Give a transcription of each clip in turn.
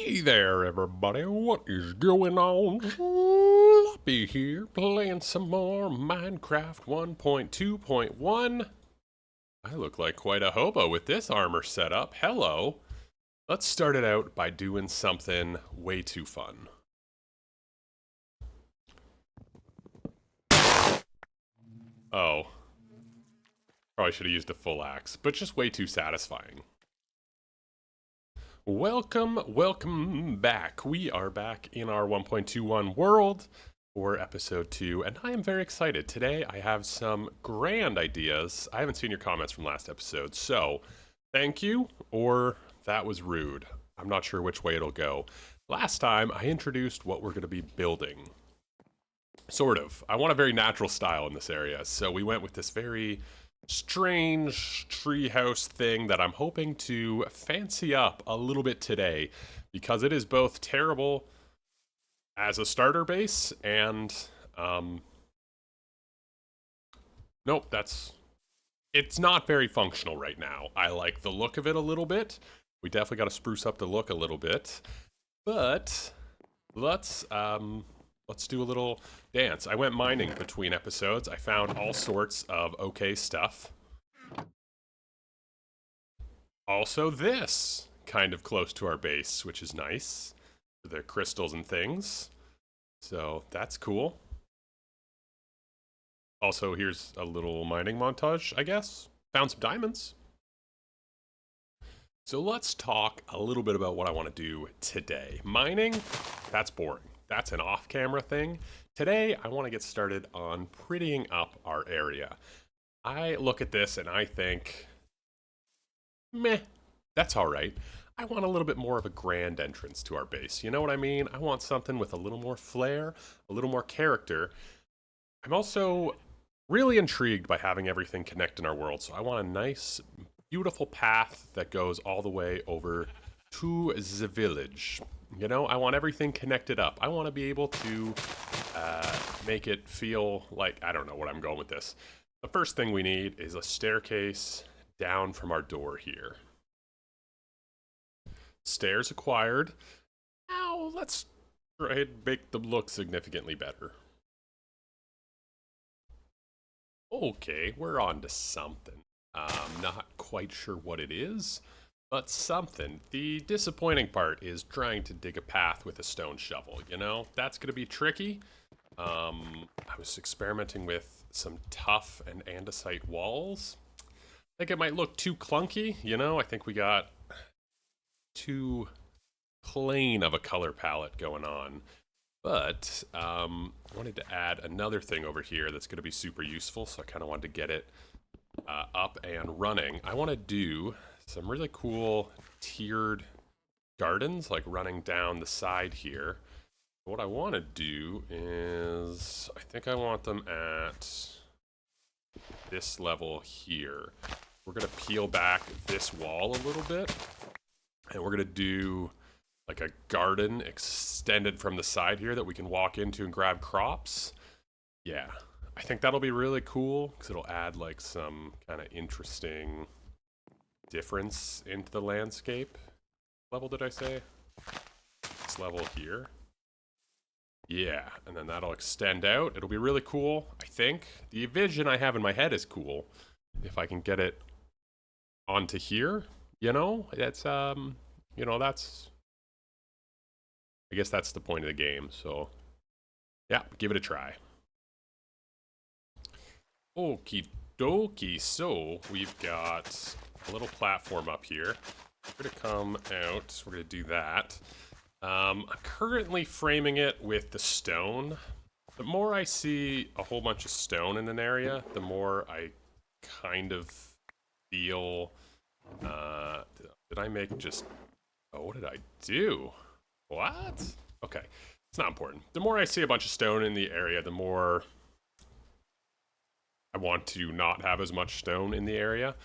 Hey there, everybody. What is going on? Sloppy here, playing some more Minecraft 1.2.1. I look like quite a hobo with this armor setup. Hello. Let's start it out by doing something way too fun. Oh. Probably should have used a full axe, but just way too satisfying. Welcome back. We are back in our 1.21 world for episode 2, and I am very excited. Today I have some grand ideas. I haven't seen your comments from last episode, so thank you, or that was rude. I'm not sure which way it'll go. Last time I introduced what we're going to be building. Sort of. I want a very natural style in this area, so we went with this very strange treehouse thing that I'm hoping to fancy up a little bit today because it is both terrible as a starter base and nope, it's not very functional right now. I like the look of it a little bit. We definitely got to spruce up the look a little bit. But let's do a little dance. I went mining between episodes. I found all sorts of okay stuff. Also this, kind of close to our base, which is nice. For the crystals and things. So that's cool. Also, here's a little mining montage, I guess. Found some diamonds. So let's talk a little bit about what I want to do today. Mining, that's boring. That's an off-camera thing. Today, I want to get started on prettying up our area. I look at this and I think, meh, that's all right. I want a little bit more of a grand entrance to our base. You know what I mean? I want something with a little more flair, a little more character. I'm also really intrigued by having everything connect in our world. So I want a nice, beautiful path that goes all the way over to the village. You know, I want everything connected up. I want to be able to make it feel like, I don't know what I'm going with this. The first thing we need is a staircase down from our door here. Stairs acquired. Now let's try and make them look significantly better. Okay, we're on to something. I'm not quite sure what it is, but something. The disappointing part is trying to dig a path with a stone shovel, you know? That's gonna be tricky. I was experimenting with some tough and andesite walls. I think it might look too clunky, you know? I think we got too plain of a color palette going on. But I wanted to add another thing over here that's going to be super useful, so I kind of wanted to get it up and running. I want to do some really cool tiered gardens, like running down the side here. What I want to do is, I think I want them at this level here. We're going to peel back this wall a little bit, and we're going to do like a garden extended from the side here that we can walk into and grab crops. Yeah, I think that'll be really cool because it'll add like some kind of interesting difference into the landscape. Level did I say? This level here. Yeah, and then that'll extend out. It'll be really cool, I think. The vision I have in my head is cool. If I can get it onto here, you know, that's you know, that's, I guess that's the point of the game, so yeah, give it a try. Okie dokie, so we've got a little platform up here. We're gonna come out, we're gonna do that. I'm currently framing it with the stone. The more I see a whole bunch of stone in an area, the more I kind of feel, did I make just, oh, what did I do? What? Okay, it's not important. The more I see a bunch of stone in the area, the more I want to not have as much stone in the area.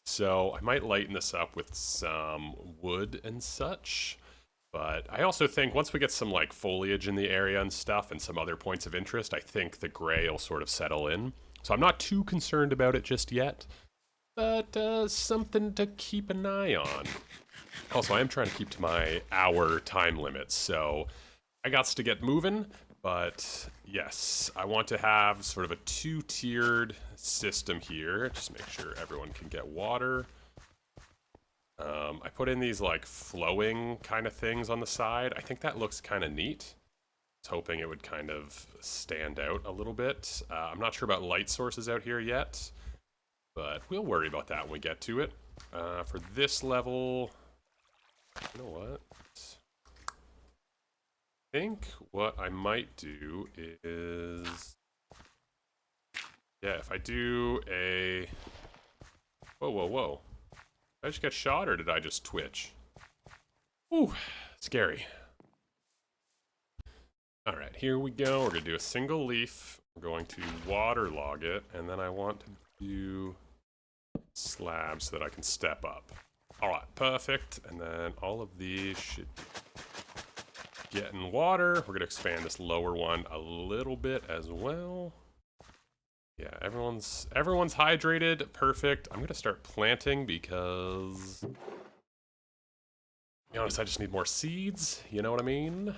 So I might lighten this up with some wood and such. But I also think once we get some like foliage in the area and stuff and some other points of interest, I think the gray will sort of settle in. So I'm not too concerned about it just yet. but something to keep an eye on. Also, I am trying to keep to my hour time limit, so I got to get moving. But yes, I want to have sort of a two-tiered system here. Just make sure everyone can get water. I put in these like flowing kind of things on the side. I think that looks kind of neat. I was hoping it would kind of stand out a little bit. I'm not sure about light sources out here yet, but we'll worry about that when we get to it. For this level, you know what? I think what I might do is, yeah, if I do a, whoa, whoa, whoa. Did I just get shot or did I just twitch? Ooh, scary. All right, here we go. We're gonna do a single leaf. We're going to waterlog it, and then I want to do slabs so that I can step up. All right, perfect. And then all of these should get in water. We're gonna expand this lower one a little bit as well. Yeah, everyone's hydrated. Perfect. I'm gonna start planting because, to be honest, I just need more seeds. You know what I mean?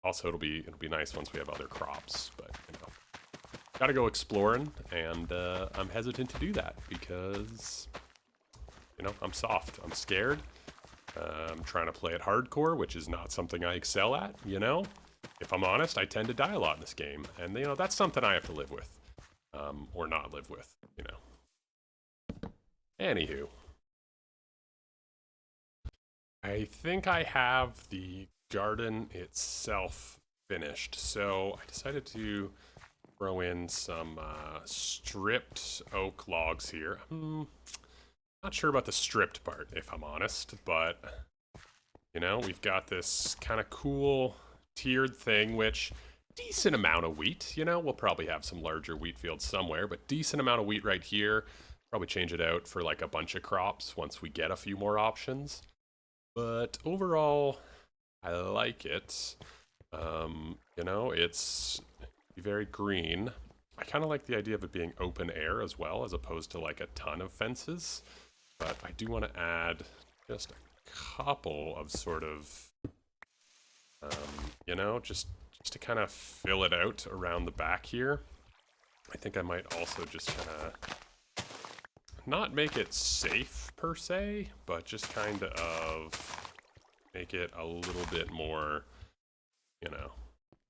Also, it'll be nice once we have other crops, but you know, gotta go exploring, and I'm hesitant to do that because, you know, I'm soft. I'm scared. I'm trying to play it hardcore, which is not something I excel at, you know? If I'm honest, I tend to die a lot in this game, and, you know, that's something I have to live with. Or not live with, you know. Anywho. I think I have the garden itself finished, so I decided to throw in some stripped oak logs here. Not sure about the stripped part, if I'm honest, but, you know, we've got this kind of cool tiered thing, which, decent amount of wheat, you know, we'll probably have some larger wheat fields somewhere, but decent amount of wheat right here. Probably change it out for like a bunch of crops once we get a few more options. But overall, I like it. You know, it's very green. I kind of like the idea of it being open air as well, as opposed to like a ton of fences. But I do want to add just a couple of sort of, you know, just to kind of fill it out around the back here. I think I might also just kind of not make it safe per se, but just kind of make it a little bit more, you know,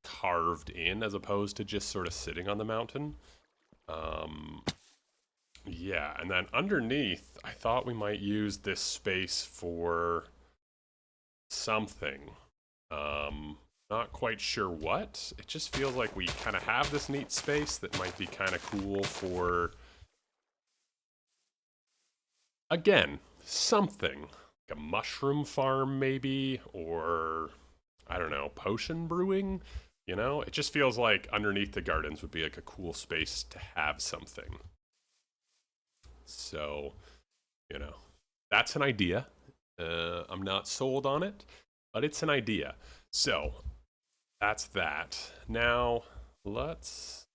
carved in as opposed to just sort of sitting on the mountain. Yeah, and then underneath, I thought we might use this space for something. Not quite sure what. It just feels like we kind of have this neat space that might be kind of cool for, again, something. Like a mushroom farm maybe, or, I don't know, potion brewing? You know, it just feels like underneath the gardens would be like a cool space to have something. So, you know, that's an idea. I'm not sold on it, but it's an idea. So, that's that. Now, let's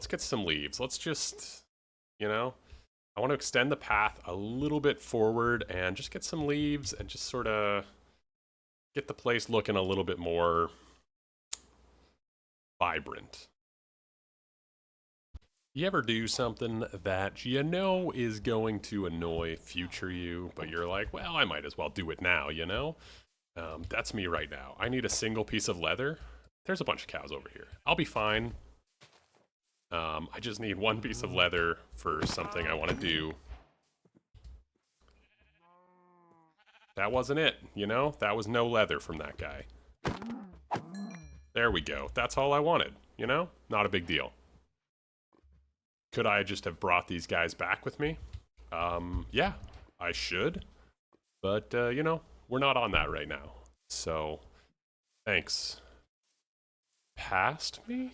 get some leaves. Let's just, you know, I want to extend the path a little bit forward and just get some leaves and just sort of get the place looking a little bit more vibrant. You ever do something that you know is going to annoy future you, but you're like, well, I might as well do it now, you know? That's me right now. I need a single piece of leather. There's a bunch of cows over here. I'll be fine. I just need one piece of leather for something I want to do. That wasn't it, you know? That was no leather from that guy. There we go. That's all I wanted, you know? Not a big deal. Could I just have brought these guys back with me? Yeah, I should. But, you know, we're not on that right now. So, thanks. Past me?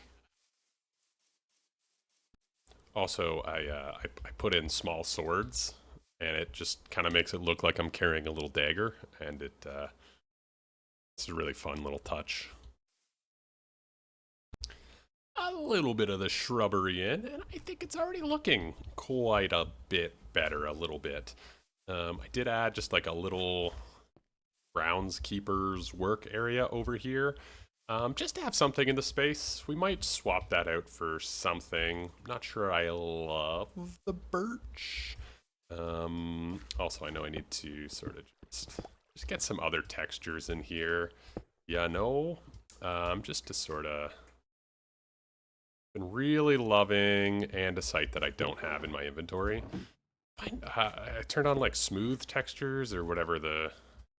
Also, I put in small swords, and it just kind of makes it look like I'm carrying a little dagger, and it's a really fun little touch. a little bit of the shrubbery in, and I think it's already looking quite a bit better, a little bit. I did add just like a little groundskeeper's work area over here. Just to have something in the space. We might swap that out for something. Not sure I love the birch. Also, I know I need to sort of just get some other textures in here. Yeah, no. Just to sort of been really loving andesite that I don't have in my inventory. I turned on like smooth textures or whatever the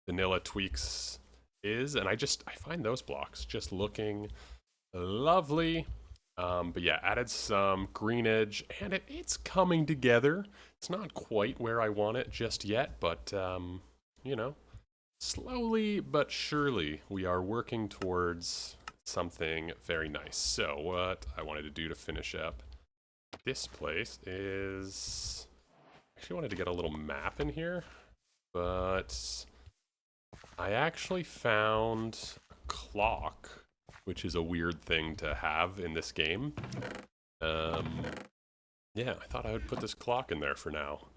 vanilla tweaks is, and I find those blocks just looking lovely. But yeah, added some greenage, and it's coming together. It's not quite where I want it just yet, but you know, slowly but surely we are working towards something very nice. So what I wanted to do to finish up this place is actually wanted to get a little map in here, but I actually found a clock, which is a weird thing to have in this game. Yeah, I thought I would put this clock in there for now.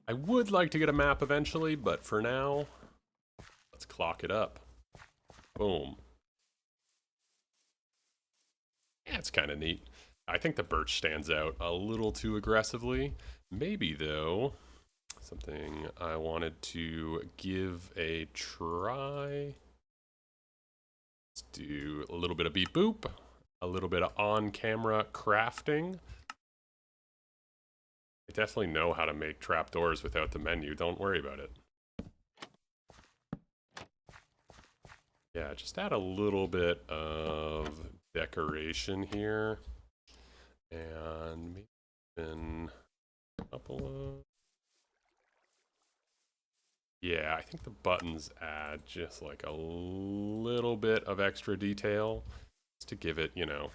I would like to get a map eventually, but for now, let's clock it up. Boom. Yeah, it's kind of neat. I think the birch stands out a little too aggressively. Maybe, though, something I wanted to give a try. Let's do a little bit of beep boop, a little bit of on-camera crafting. I definitely know how to make trapdoors without the menu, don't worry about it. Yeah, just add a little bit of decoration here. And maybe even a couple of... Yeah, I think the buttons add just like a little bit of extra detail just to give it, you know,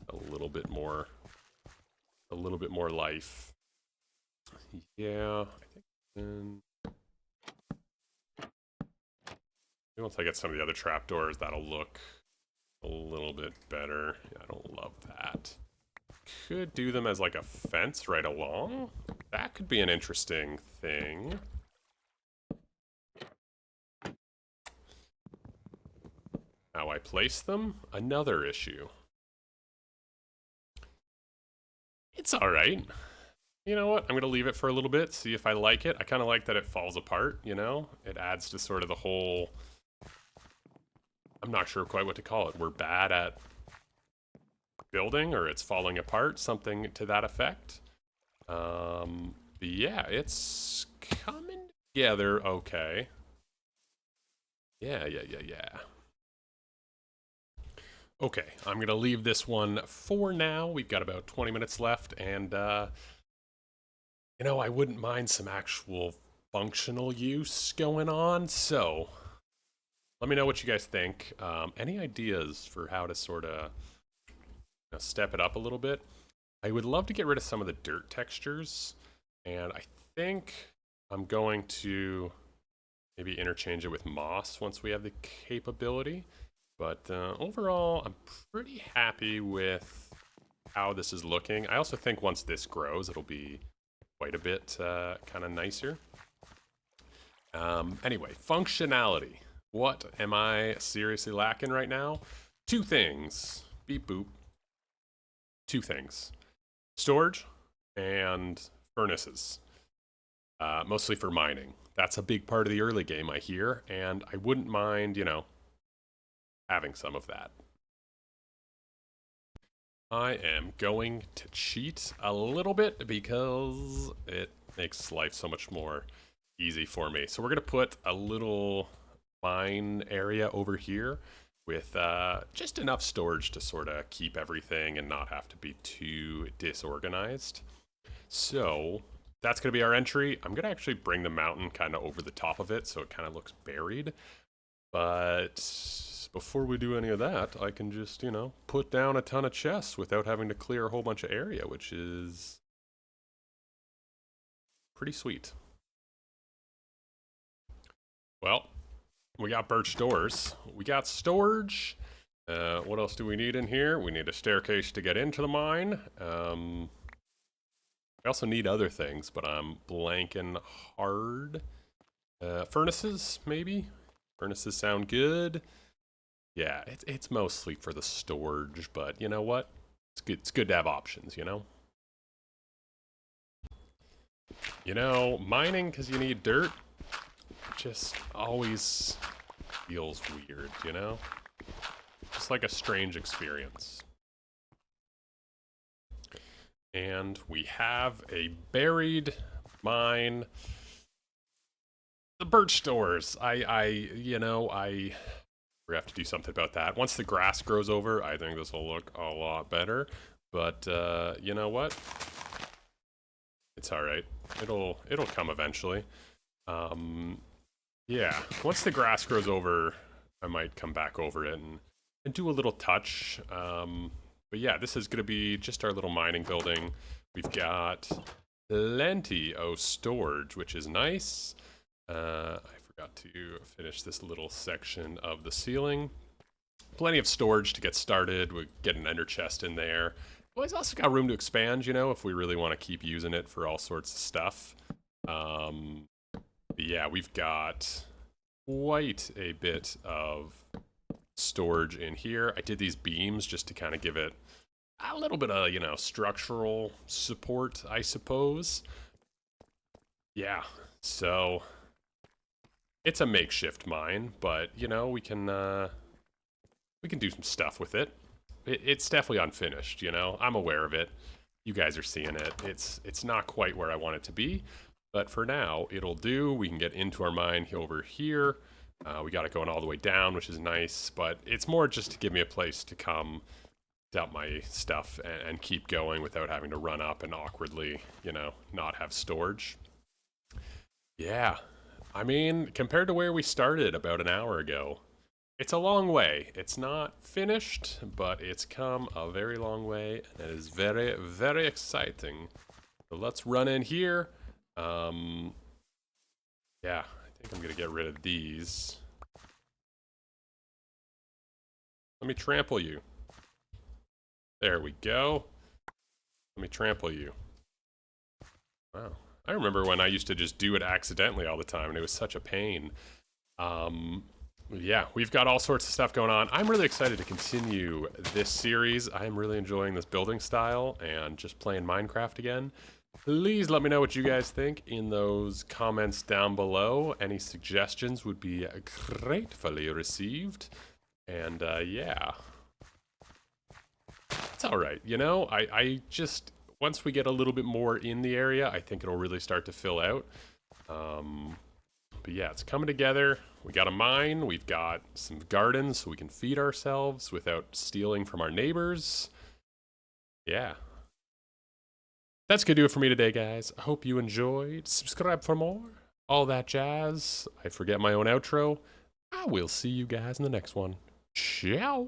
a little bit more life. Yeah, I think then once I get some of the other trapdoors, that'll look a little bit better. Yeah, I don't love that. Could do them as like a fence right along. That could be an interesting thing. How I place them, another issue. It's alright. You know what? I'm going to leave it for a little bit, see if I like it. I kind of like that it falls apart, you know? It adds to sort of the whole... I'm not sure quite what to call it. We're bad at building, or it's falling apart, something to that effect. Yeah, it's coming together okay. Yeah. Okay, I'm going to leave this one for now. We've got about 20 minutes left, and, you know, I wouldn't mind some actual functional use going on, so let me know what you guys think. Any ideas for how to sort of step it up a little bit? I would love to get rid of some of the dirt textures, and I think I'm going to maybe interchange it with moss once we have the capability. But overall, I'm pretty happy with how this is looking. I also think once this grows, it'll be quite a bit kind of nicer. Anyway, functionality. What am I seriously lacking right now? Two things. Beep boop. Two things. Storage and furnaces. Mostly for mining. That's a big part of the early game, I hear, and I wouldn't mind, you know, having some of that. I am going to cheat a little bit because it makes life so much more easy for me. So we're going to put a little mine area over here with just enough storage to sort of keep everything and not have to be too disorganized. So that's going to be our entry. I'm going to actually bring the mountain kind of over the top of it so it kind of looks buried. But before we do any of that, I can just, you know, put down a ton of chests without having to clear a whole bunch of area, which is pretty sweet. Well, we got birch doors. We got storage. What else do we need in here? We need a staircase to get into the mine. I also need other things, but I'm blanking hard. Furnaces, maybe? Furnaces sound good. Yeah, it's mostly for the storage, but you know what? It's good to have options, you know? You know, mining because you need dirt just always feels weird, you know? Just like a strange experience. And we have a buried mine. The birch stores. We have to do something about that. Once the grass grows over, I think this will look a lot better. But you know what? It's all right. It'll come eventually. Yeah. Once the grass grows over, I might come back over it and do a little touch. But yeah, this is gonna be just our little mining building. We've got plenty of storage, which is nice. I forgot to finish this little section of the ceiling. Plenty of storage to get started. We get an ender chest in there. Well, it's also got room to expand, you know, if we really want to keep using it for all sorts of stuff. But yeah, we've got quite a bit of storage in here. I did these beams just to kind of give it a little bit of, you know, structural support, I suppose. Yeah, so it's a makeshift mine, but you know, we can do some stuff with it. It's definitely unfinished, you know. I'm aware of it. You guys are seeing it. It's not quite where I want it to be, but for now, it'll do. We can get into our mine over here. We got it going all the way down, which is nice, but it's more just to give me a place to come dump my stuff and keep going without having to run up and awkwardly, you know, not have storage. Yeah, I mean, compared to where we started about an hour ago, it's a long way. It's not finished, but it's come a very long way, and it is very, very exciting. So let's run in here. Yeah, I think I'm gonna get rid of these. Let me trample you. There we go. Let me trample you. Wow. I remember when I used to just do it accidentally all the time, and it was such a pain. Yeah, we've got all sorts of stuff going on. I'm really excited to continue this series. I'm really enjoying this building style and just playing Minecraft again. Please let me know what you guys think in those comments down below. Any suggestions would be gratefully received. And yeah, it's all right. You know, I just, once we get a little bit more in the area, I think it'll really start to fill out. But yeah, it's coming together. We got a mine, we've got some gardens so we can feed ourselves without stealing from our neighbors. Yeah. That's gonna do it for me today, guys. I hope you enjoyed. Subscribe for more. All that jazz. I forget my own outro. I will see you guys in the next one. Ciao.